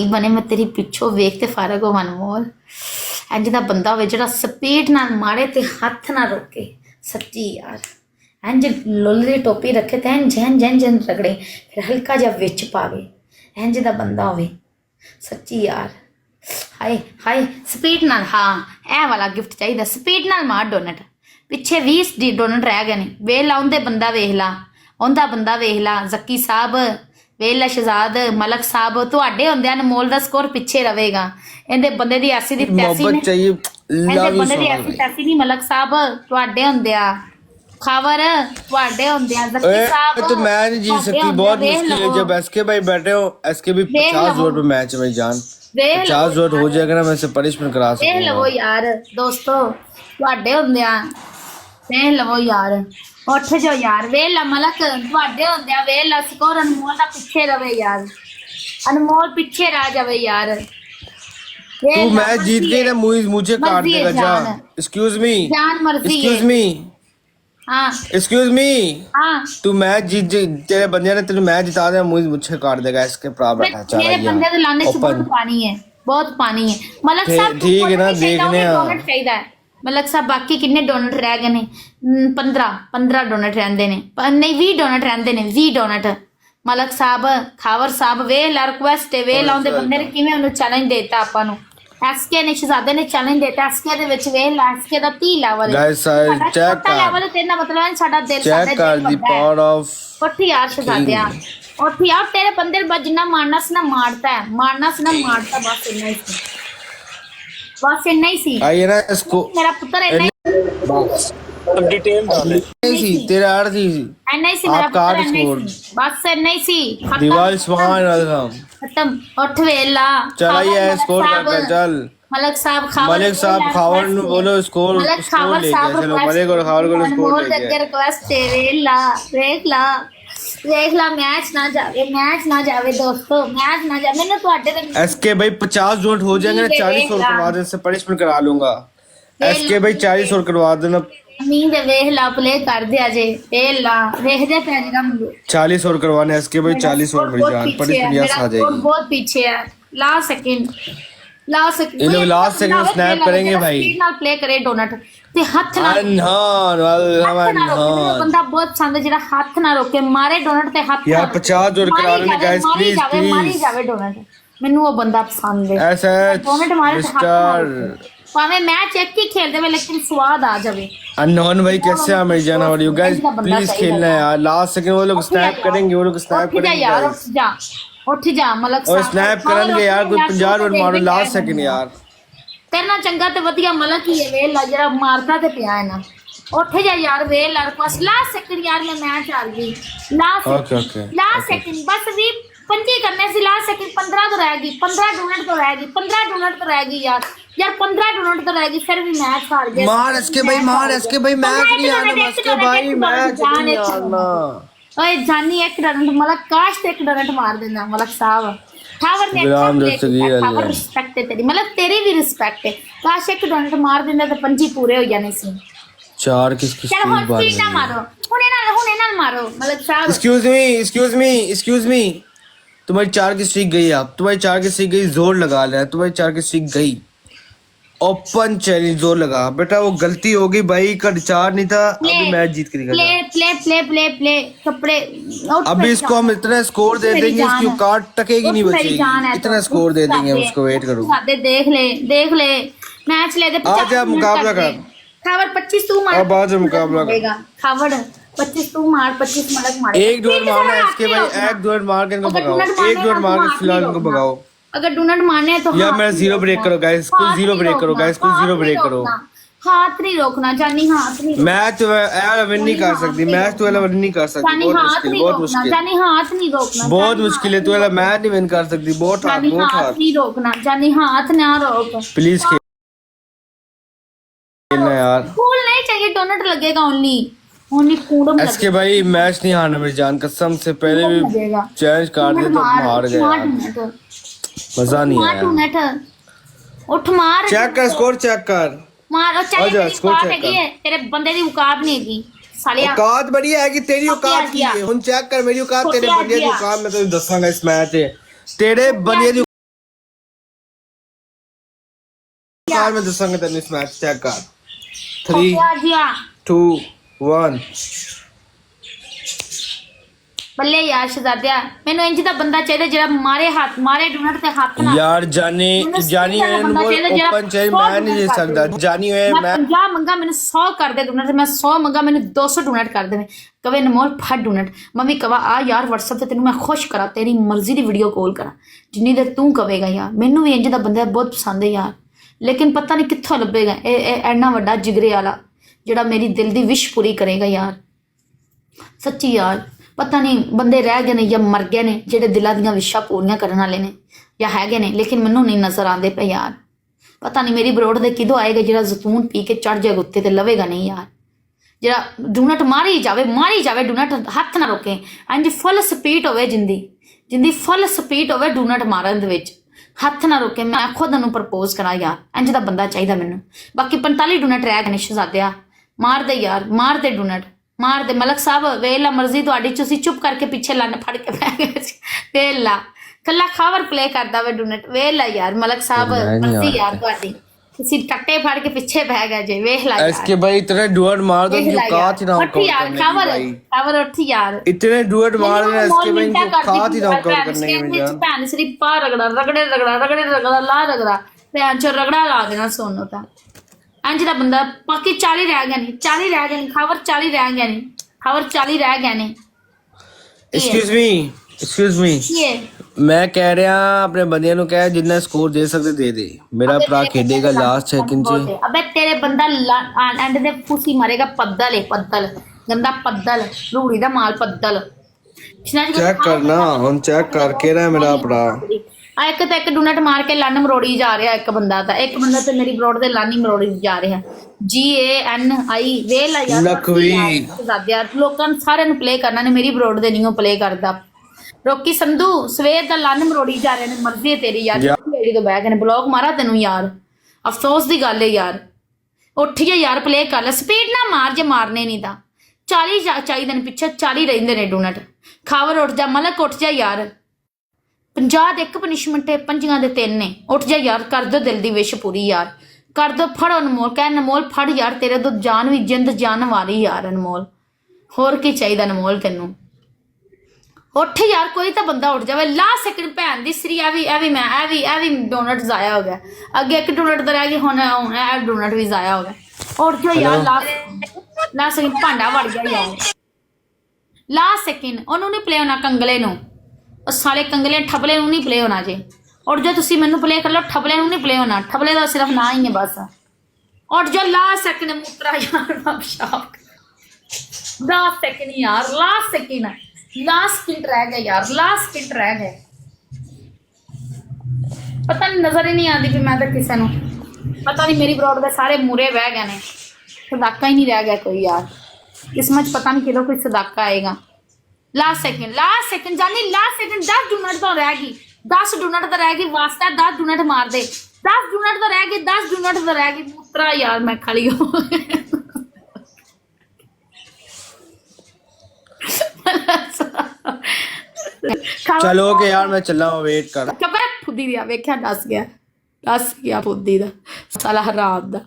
बने मैं तेरी पिछों वेख ते फारग हो अनमोल इंज दा बंदा होवे जेड़ा स्पीड नाल मारे ते हथ ना रोके सच्ची यार इंज लुल दी टोपी रखे ते जैन जैन जैन रगड़े फिर हल्का जा विच पावे इंज दा बंदा होवे सच्ची यार हाय हाय स्पीड नाल हाँ ए वाला गिफ्ट चाहिए स्पीड नाल मार डोनट पिछे 20 डोनट रह गए ने वेला उंदे बंदा वेख ला उंदा बंदा वेख ला जक्की साहब वेला शहजाद मलक साहब तुहाडे हुंदे अनमोल दा स्कोर पिछे रहेगा इहदे बंदे दी 80 दी 83 ने इहदे बंदे दी 80 83 नहीं मलक साहब तुहाडे हुंदे आ खबर तुहाडे हुंदे आ जक्की साहब तो मैं नहीं जीत सकती बहुत मुश्किल है जब एसके भाई बैठे हो एसके भी 50 वोट पे मैच है भाई जान 50 वोट हो जाएगा ना मैं इसे पनिशमेंट करा सकूंगा देख लो यार दोस्तों तुहाडे हुंदे आ देख लो यार उठ जो यार वेला मलक तुहाडे हुंदे आ वेला स्कोर अनमोल दा पिछे रवे यार अनमोल पिछे रह जावे यार तू मैच जीत गई ना मुझे काट देगा जा एक्सक्यूज मी जान मर्जी एक्सक्यूज मी हां एक्सक्यूज मी हां तू मैच जीत तेरे बंदे ने तेरे मैच जिता दे मुझे काट देगा इसके प्रा बैठा चल मेरे बंदे दे लाने से बहुत पानी है मलक साहब ठीक है ना देखने डोनट चाहिए है मलक साहब बाकी कितने डोनट रह गए ने 15 डोनट रहंदे ने नहीं 20 डोनट रहंदे ने 20 डोनट मलक साहब खावर साहब वे ला रिक्वेस्ट है वे लाउंदे बंदे ने किवें उन्हें चैलेंज देता आपा नु एसके ने शहजादे ने चैलेंज देता एसके दे विच वे ला एसके दा 30 लेवल गाइस चेक कर लेवल तेरा मतलब है साडा दिल चेक कर दी पावर ऑफ उठ यार शहजादिया उठ यार तेरे बंदे जिन्ना मारना से ना मारता है मारना से ना मारता बस इतना ही सी आइए ना इसको मेरा पुत्र इतना अब डिटेल डाल नहीं सी तेरा आर थी इतना ही सी मेरा पुत्र इतना ही सी बस इतना ही सी दीवार स्मान वेलकम खत्म उठ वेला चल आइए स्कोर कर चल मलक साहब खावर मलिक साहब खावर नु बोलो स्कोर स्कोर ले चलो मलिक और खावर को स्कोर ले गया रिक्वेस्ट है वेला देख ला मैच ना जावे दोस्तों मैच ना जावे मैंने ਤੁਹਾਡੇ ਤੇ एसके भाई 50 वोट हो जाएंगे ना 40 वोट करवा दे से पनिशमेंट करा लूंगा एसके भाई 40 वोट करवा देना नींद वेख ला प्ले कर दे अजे वेख ला देख दे पैर का 40 वोट करवाने एसके भाई 40 वोट मेरी जान पनिशमेंट यहां आ जाएगी बहुत पीछे है लास्ट सेकंड ये लोग लास्ट सेकंड स्नैप करेंगे भाई स्पीड नाल प्ले करे डोनट ते हाथ ना बंदा बहुत पसंद है जेड़ा हाथ ना रोके मारे डोनट ते हाथ यार 50 वोट करा रहे गाइस प्लीज मारी जावे डोनट मेनू वो बंदा पसंद है ऐसा डोनट मारे ते हाथ पावे मैच एक ही खेलते हुए लेकिन स्वाद आ जावे अननोन भाई कैसे आ मेरी जान और यू गाइस प्लीज खेलना है यार लास्ट सेकंड वो लोग स्नैप करेंगे वो लोग स्नैप करेंगे यार उठ जा मलक साहब और स्नैप करेंगे यार कोई 50 वोट मारो लास्ट सेकंड यार तेरना चंगा ते वधिया मलक ही है वेला जरा मारता ते पिया है ना उठ जा यार वेला रिक्वेस्ट लास्ट सेकंड यार मैं मैच हार गई लास्ट सेकंड बस भी 25 करने से लास्ट सेकंड 15 तो रहेगी 15 डोनट तो रहेगी 15 डोनट तो रहेगी यार 15 डोनट तो रहेगी फिर भी मैच हार गए मार एसके भाई मैच नहीं आना एसके भाई मैच नहीं आना ओए जानी एक डोनट मलक काश ते एक डोनट मार देना मलक साहब ठावर ने ठावर रिस्पेक्ट है तेरी मतलब तेरी भी रिस्पेक्ट है काश एक डोनट मार देना तो 25 पूरे हो जाने से चार किसकी स्पीड बात ना मारो हुने ना मारो मलक साहब एक्सक्यूज मी तुम्हारी 4 की स्ट्रीक गई अब तुम्हारी 4 की स्ट्रीक गई जोर लगा ले तुम्हारी 4 की स्ट्रीक गई ओपन चैलेंज जोर लगा बेटा वो गलती हो गई भाई का रिचार्ज नहीं था अभी मैच जीत कर प्ले कपड़े अभी इसको हम इतना स्कोर दे देंगे इसकी कार्ड टकेगी नहीं बचेगी इतना स्कोर दे देंगे उसको वेट करो देख ले मैच ले दे आज मुकाबला कर खावर 25 तू मार अब आज मुकाबला कर खावर 25 तू मार 25 मलक मार एक डोर मारना है इसके भाई एक डोर मार के इनको भगाओ एक डोर मार के फिलहाल इनको भगाओ अगर डोनट मारने हैं तो या मेरा जीरो ब्रेक करो गाइस कोई जीरो ब्रेक करो गाइस कोई जीरो ब्रेक करो हाथ नहीं रोकना जानी हाथ नहीं मैच यार विन नहीं कर सकती मैच तो वाला विन नहीं कर सकती बहुत मुश्किल जानी हाथ नहीं रोकना बहुत मुश्किल है तू वाला मैच नहीं विन कर सकती बहुत हाथ नहीं रोकना जानी हाथ ना रोक प्लीज खेलना यार फूल नहीं चाहिए डोनट लगेगा ओनली कूड़म एसके भाई मैच नहीं हारना मेरी जान कसम से पहले भी चैलेंज काट दिया तो हार गए मजा नहीं आया उठ मार चेक कर स्कोर चेक कर मार और चाहिए स्कोर चेक कर तेरे बंदे दी औकात नहीं हैगी सालिया औकात बढ़िया है कि तेरी औकात की है हुन चेक कर मेरी औकात तेरे बंदे दी औकात मैं तेरे दसांगा इस मैच तेरे बंदे दी बाद में दसांगा तेन इस मैच चेक कर 3 खोटिया जिया 2 1 ਬੱਲੇ ਯਾਰ ਸ਼ਹਜ਼ਾਦਿਆ ਮੈਨੂੰ ਇੰਜ ਦਾ ਬੰਦਾ ਚਾਹੀਦਾ ਜਿਹੜਾ ਮਾਰੇ ਡੂਨਟ ਤੇ ਹੱਥ ਨਾਲ यार जानी जानी है बोल ओपन चेंज मैं नहीं दे सकता जानी है मैं 50 ਮੰਗਾ ਮੈਨੂੰ 100 ਕਰ ਦੇ ਡੂਨਟ ਮੈਂ 100 ਮੰਗਾ ਮੈਨੂੰ 200 ਡੂਨਟ ਕਰ ਦੇਵੇਂ ਕਵੇ ਅਨਮੋਲ ਫੜ ਡੂਨਟ ਮੰਮੀ ਕਵਾ ਆ ਯਾਰ WhatsApp ਤੇ ਤੈਨੂੰ ਮੈਂ ਖੁਸ਼ ਕਰਾਂ ਤੇਰੀ ਮਰਜ਼ੀ ਦੀ ਵੀਡੀਓ ਕਾਲ ਕਰਾਂ ਜਿੰਨੀ ਦੇਰ ਤੂੰ ਕਵੇਗਾ ਯਾਰ ਮੈਨੂੰ ਵੀ ਇੰਜ ਦਾ ਬੰਦਾ ਬਹੁਤ ਪਸੰਦ ਹੈ ਯਾਰ ਲੇਕਿਨ ਪਤਾ ਨਹੀਂ ਕਿੱਥੋਂ ਲੱਭੇਗਾ ਇਹ ਐਨਾ ਵੱਡਾ ਜਿਗਰੇ ਵਾਲਾ ਜਿਹੜਾ ਮੇਰੀ ਦਿਲ ਦੀ ਵਿਸ਼ ਪੂਰੀ ਕਰੇਗਾ ਯਾਰ ਸੱਚੀ ਯਾਰ ਪਤਾ ਨਹੀਂ ਬੰਦੇ ਰਹਿ ਗਏ ਨੇ ਜਾਂ ਮਰ ਗਏ ਨੇ ਜਿਹੜੇ ਦਿਲਾਂ ਦੀਆਂ ਵਿਸ਼ਾਂ ਪੂਰੀਆਂ ਕਰਨ ਵਾਲੇ ਨੇ ਜਾਂ ਹੈਗੇ ਨੇ ਲੇਕਿਨ ਮੈਨੂੰ ਨਹੀਂ ਨਜ਼ਰ ਆਉਂਦੇ ਪਏ ਯਾਰ ਪਤਾ ਨਹੀਂ ਮੇਰੀ ਬਰੋਡ ਦੇ ਕਿਦੋਂ ਆਏਗਾ ਜਿਹੜਾ ਜ਼ੈਤੂਨ ਪੀ ਕੇ ਚੜ ਜਾਏਗਾ ਉੱਤੇ ਤੇ ਲਵੇਗਾ ਨਹੀਂ ਯਾਰ ਜਿਹੜਾ ਡੂਨਟ ਮਾਰੀ ਜਾਵੇ ਡੂਨਟ ਹੱਥ ਨਾ ਰੋਕੇ ਇੰਜ ਫੁੱਲ ਸਪੀਡ ਹੋਵੇ ਜਿੰਦੀ ਫੁੱਲ ਸਪੀਡ ਹੋਵੇ ਡੂਨਟ ਮਾਰਨ ਦੇ ਵਿੱਚ ਹੱਥ ਨਾ ਰੋਕੇ ਮੈਂ ਖੁਦ ਨੂੰ ਪ੍ਰਪੋਜ਼ ਕਰਾਂ ਯਾਰ ਇੰਜ ਦਾ ਬੰਦਾ ਚਾਹੀਦਾ ਮੈਨੂੰ ਬਾਕੀ 45 ਡੂਨਟ ਰਹਿ ਗਏ ਨੇ ਸ਼ਹਜ਼ਾਦਿਆ ਮਾਰ ਦੇ ਯਾਰ ਮਾਰ ਦੇ ਡੂਨਟ ਮਾਰ ਦੇ ਮਲਕ ਸਾਹਿਬ ਵੇਲਾ ਮਰਜ਼ੀ ਤੁਹਾਡੀ ਤੁਸੀਂ ਚੁੱਪ ਕਰਕੇ ਪਿੱਛੇ ਲੰਨ ਫੜ ਕੇ ਬਹਿ ਗਏ ਸੀ ਵੇਲਾ ਕੱਲਾ ਖਾਵਰ ਪਲੇ ਕਰਦਾ ਵੇ ਡੂਨਟ ਵੇਲਾ ਯਾਰ ਮਲਕ ਸਾਹਿਬ ਮਰਜ਼ੀ ਯਾਰ ਤੁਹਾਡੀ ਤੁਸੀਂ ਟੱਟੇ ਫੜ ਕੇ ਪਿੱਛੇ ਬਹਿ ਗਏ ਜੇ ਵੇਖ ਲਾ इसके भाई इतने डुएट मार दो जो कात ही ना ਉੱਠ ਯਾਰ ਖਾਵਰ ਉੱਠ ਯਾਰ इतने डुएट मार रहे हैं इसके भाई इनको कात ही ना काउंट करने के में जान ਭੈਣ ਸਰੀ ਪਾ ਰਗੜਾ ਲਾ ਰਗੜਾ ਭੈਣ ਚੋ ਰਗੜਾ ਲਾ ਦੇਣਾ ਸੋਨੋ ਤਾਂ ਇੰਜ ਦਾ ਬੰਦਾ ਬਾਕੀ 40 ਰਹਿ ਗਏ ਨੇ 40 ਰਹਿ ਗਏ ਨੇ ਖਬਰ 40 ਰਹਿ ਗਏ ਨੇ ਖਬਰ 40 ਰਹਿ ਗਏ ਨੇ एक्सक्यूज मी ਇਹ मैं कह रहा अपने बंदियां नु कह जितना स्कोर दे सकते दे दे मेरा भरा खेलेगा लास्ट सेकंड च अबे तेरे बंदा एंड दे फूसी मारेगा पद्दल गंदा पद्दल रूड़ी दा माल पद्दल चेक करना हम चेक करके ना मेरा भरा ਆ ਇੱਕ ਤਾਂ ਇੱਕ ਡੂਨਟ ਮਾਰ ਕੇ ਲੰਨ ਮਰੋੜੀ ਜਾ ਰਿਹਾ ਇੱਕ ਬੰਦਾ ਤੇ ਮੇਰੀ ਬਰੋਡ ਦੇ ਲਾਨੀ ਮਰੋੜੀ ਜਾ ਰਿਹਾ GANI ਵੇਲ ਆ ਯਾਰ ਲਖਵੀ ਜ਼ਾਦਿਆ ਲੋਕਾਂ ਸਾਰਿਆਂ ਨੂੰ ਪਲੇ ਕਰਨਾ ਨੇ ਮੇਰੀ ਬਰੋਡ ਦੇ ਨਹੀਂ ਪਲੇ ਕਰਦਾ ਰੋਕੀ ਸੰਧੂ ਸਵੇਰ ਦਾ ਲੰਨ ਮਰੋੜੀ ਜਾ ਰਹੇ ਨੇ ਮਰਜ਼ੀ ਤੇਰੀ ਯਾਰ ਲੇਡੀ ਤੋਂ ਬਹਿ ਕੇ ਨੇ ਬਲੌਗ ਮਾਰਾ ਤੈਨੂੰ ਯਾਰ ਅਫਸੋਸ ਦੀ ਗੱਲ ਹੈ ਯਾਰ ਉੱਠ ਜਾ ਯਾਰ ਪਲੇ ਕਰ ਲੈ ਸਪੀਡ ਨਾ ਮਾਰ ਜੇ ਮਾਰਨੇ ਨਹੀਂ ਤਾਂ 40 ਚਾਹੀਦੇ ਨੇ ਪਿੱਛੇ 40 ਰਹਿੰਦੇ ਨੇ ਡੂਨਟ ਖਾਵਰ ਉੱਠ ਜਾ ਮਲਕ ਉੱਠ ਜਾ ਯਾਰ 50 ਦੇ ਇੱਕ ਪਨਿਸ਼ਮੈਂਟ ਹੈ 5 ਦੇ 3 ਨੇ ਉੱਠ ਜਾ ਯਾਰ ਕਰ ਦੋ ਦਿਲ ਦੀ ਵਿਸ਼ ਪੂਰੀ ਯਾਰ ਕਰ ਦੋ ਫੜੋ ਅਨਮੋਲ ਕਹਿ ਅਨਮੋਲ ਫੜ ਯਾਰ ਤੇਰੇ ਤੋਂ ਜਾਨ ਵੀ ਜਿੰਦ ਜਾਨ ਵਾਲੀ ਯਾਰ ਅਨਮੋਲ ਹੋਰ ਕੀ ਚਾਹੀਦਾ ਅਨਮੋਲ ਤੈਨੂੰ ਉੱਠ ਯਾਰ ਕੋਈ ਤਾਂ ਬੰਦਾ ਉੱਠ ਜਾਵੇ ਲਾਸਟ ਸੈਕਿੰਡ ਭੈਣ ਦੀ ਸਰੀ ਇਹ ਵੀ ਡੋਨਟ ਜ਼ਾਇਆ ਹੋ ਗਿਆ ਅੱਗੇ ਇੱਕ ਡੋਨਟ ਦਾ ਰਹਿ ਗਿਆ ਹੁਣ ਇਹ ਡੋਨਟ ਵੀ ਜ਼ਾਇਆ ਹੋ ਗਿਆ ਉੱਠ ਜਾ ਯਾਰ ਲਾਸਟ ਸੈਕਿੰਡ ਭਾਂਡਾ ਵੜ ਗਿਆ ਯਾਰ ਲਾਸਟ ਸੈਕਿੰਡ ਉਹਨੂੰ ਨਹੀਂ ਪਲੇ ਹੋਣਾ ਕੰਗਲੇ ਨੂੰ ਉਹ ਸਾਲੇ ਕੰਗਲੇ ਠਬਲੇ ਨੂੰ ਨਹੀਂ ਪਲੇ ਹੋਣਾ ਜੇ ਉੱਠ ਜਾ ਤੁਸੀਂ ਮੈਨੂੰ ਪਲੇ ਕਰ ਲਓ ਠਬਲੇ ਨੂੰ ਨਹੀਂ ਪਲੇ ਹੋਣਾ ਠਬਲੇ ਦਾ ਸਿਰਫ ਨਾ ਹੀ ਹੈ ਬਸ ਉੱਠ ਜਾ ਲਾਸਟ ਸੈਕਿੰਡ ਮੁੱਤਰਾ ਯਾਰ ਬਾਬਸ਼ਾਪ ਲਾਸਟ ਸੈਕਿੰਡ ਯਾਰ ਲਾਸਟ ਸਕਿੰਟ ਰਹਿ ਗਿਆ ਯਾਰ ਲਾਸਟ ਸਕਿੰਟ ਰਹਿ ਗਿਆ ਪਤਾ ਨਹੀਂ ਨਜ਼ਰ ਹੀ ਨਹੀਂ ਆਉਂਦੀ ਵੀ ਮੈਂ ਤਾਂ ਕਿਸੇ ਨੂੰ ਪਤਾ ਨਹੀਂ ਮੇਰੀ ਬਰੋਡ ਦੇ ਸਾਰੇ ਮੂਰੇ ਬਹਿ ਗਏ ਨੇ ਸਦਾਕਾ ਹੀ ਨਹੀਂ ਰਹਿ ਗਿਆ ਕੋਈ ਯਾਰ ਕਿਸਮਤ ਚ ਪਤਾ ਨਹੀਂ ਕਿਦੋਂ ਕੋਈ ਸਦਾਕਾ ਆਏਗਾ ਲਾਸਟ ਸੈਕਿੰਡ ਜਾਨੀ ਲਾਸਟ ਸੈਕਿੰਡ 10 ਡੂਨਟ ਤੋਂ ਰਹਿ ਗਈ 10 ਡੂਨਟ ਤਾਂ ਰਹਿ ਗਈ ਵਾਸਤਾ 10 ਡੂਨਟ ਮਾਰ ਦੇ 10 ਡੂਨਟ ਤਾਂ ਰਹਿ ਗਈ 10 ਡੂਨਟ ਤਾਂ ਰਹਿ ਗਈ ਮੂਤਰਾ ਯਾਰ ਮੈਂ ਖਾਲੀ ਹੋ चलो ओके यार मैं चल रहा हूँ वेट कर ਚੁੱਪ ਕਰ ਫੁੱਦੀ ਦਿਆ ਵੇਖਿਆ ਦੱਸ ਗਿਆ ਫੁੱਦੀ ਦਾ ਸਾਲਾ ਹਰਾਮ ਦਾ